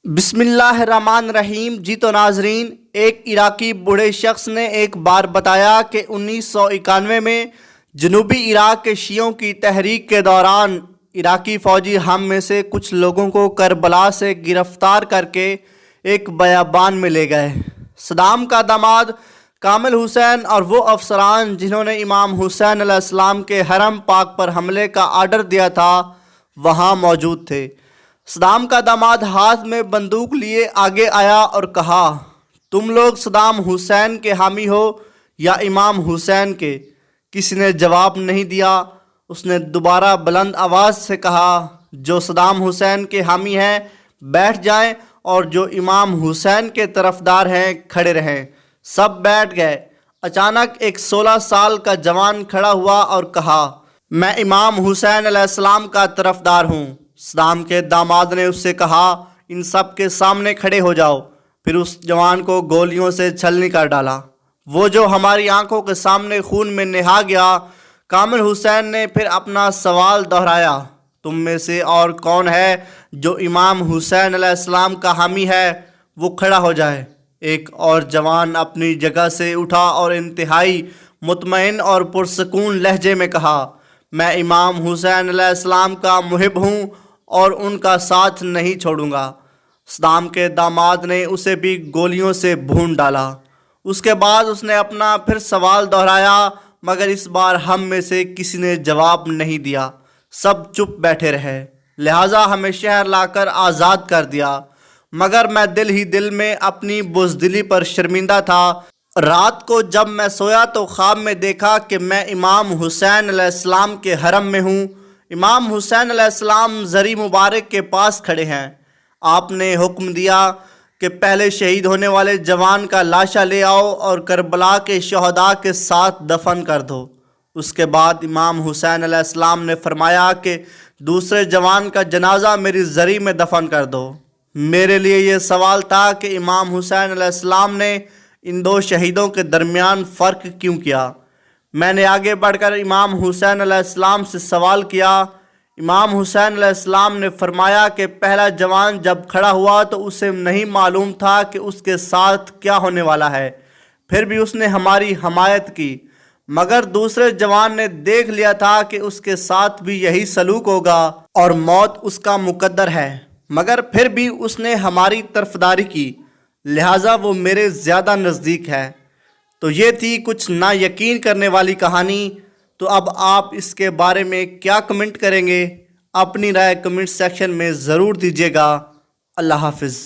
بسم اللہ الرحمن الرحیم۔ جی تو ناظرین، ایک عراقی بوڑھے شخص نے ایک بار بتایا کہ 1991 میں جنوبی عراق کے شیعوں کی تحریک کے دوران عراقی فوجی ہم میں سے کچھ لوگوں کو کربلا سے گرفتار کر کے ایک بیابان میں لے گئے۔ صدام کا داماد کامل حسین اور وہ افسران جنہوں نے امام حسین علیہ السلام کے حرم پاک پر حملے کا آرڈر دیا تھا وہاں موجود تھے۔ صدام کا داماد ہاتھ میں بندوق لیے آگے آیا اور کہا، تم لوگ صدام حسین کے حامی ہو یا امام حسین کے؟ کسی نے جواب نہیں دیا۔ اس نے دوبارہ بلند آواز سے کہا، جو صدام حسین کے حامی ہیں بیٹھ جائیں اور جو امام حسین کے طرفدار ہیں کھڑے رہیں۔ سب بیٹھ گئے۔ اچانک ایک 16 سال کا جوان کھڑا ہوا اور کہا، میں امام حسین علیہ السلام کا طرفدار ہوں۔ صدام کے داماد نے اس سے کہا، ان سب کے سامنے کھڑے ہو جاؤ۔ پھر اس جوان کو گولیوں سے چھلنی کر ڈالا، وہ جو ہماری آنکھوں کے سامنے خون میں نہا گیا۔ کامل حسین نے پھر اپنا سوال دہرایا، تم میں سے اور کون ہے جو امام حسین علیہ السلام کا حامی ہے؟ وہ کھڑا ہو جائے۔ ایک اور جوان اپنی جگہ سے اٹھا اور انتہائی مطمئن اور پرسکون لہجے میں کہا، میں امام حسین علیہ السلام کا محب ہوں اور ان کا ساتھ نہیں چھوڑوں گا۔ صدام کے داماد نے اسے بھی گولیوں سے بھون ڈالا۔ اس کے بعد اس نے اپنا پھر سوال دہرایا، مگر اس بار ہم میں سے کسی نے جواب نہیں دیا۔ سب چپ بیٹھے رہے۔ لہٰذا ہمیں شہر لا کر آزاد کر دیا، مگر میں دل ہی دل میں اپنی بزدلی پر شرمندہ تھا۔ رات کو جب میں سویا تو خواب میں دیکھا کہ میں امام حسین علیہ السلام کے حرم میں ہوں۔ امام حسین علیہ السلام زری مبارک کے پاس کھڑے ہیں۔ آپ نے حکم دیا کہ پہلے شہید ہونے والے جوان کا لاشا لے آؤ اور کربلا کے شہداء کے ساتھ دفن کر دو۔ اس کے بعد امام حسین علیہ السلام نے فرمایا کہ دوسرے جوان کا جنازہ میری زری میں دفن کر دو۔ میرے لیے یہ سوال تھا کہ امام حسین علیہ السلام نے ان دو شہیدوں کے درمیان فرق کیوں کیا؟ میں نے آگے بڑھ کر امام حسین علیہ السلام سے سوال کیا۔ امام حسین علیہ السلام نے فرمایا کہ پہلا جوان جب کھڑا ہوا تو اسے نہیں معلوم تھا کہ اس کے ساتھ کیا ہونے والا ہے، پھر بھی اس نے ہماری حمایت کی، مگر دوسرے جوان نے دیکھ لیا تھا کہ اس کے ساتھ بھی یہی سلوک ہوگا اور موت اس کا مقدر ہے، مگر پھر بھی اس نے ہماری طرفداری کی، لہٰذا وہ میرے زیادہ نزدیک ہے۔ تو یہ تھی کچھ نا یقین کرنے والی کہانی۔ تو اب آپ اس کے بارے میں کیا کمنٹ کریں گے؟ اپنی رائے کمنٹ سیکشن میں ضرور دیجیے گا۔ اللہ حافظ۔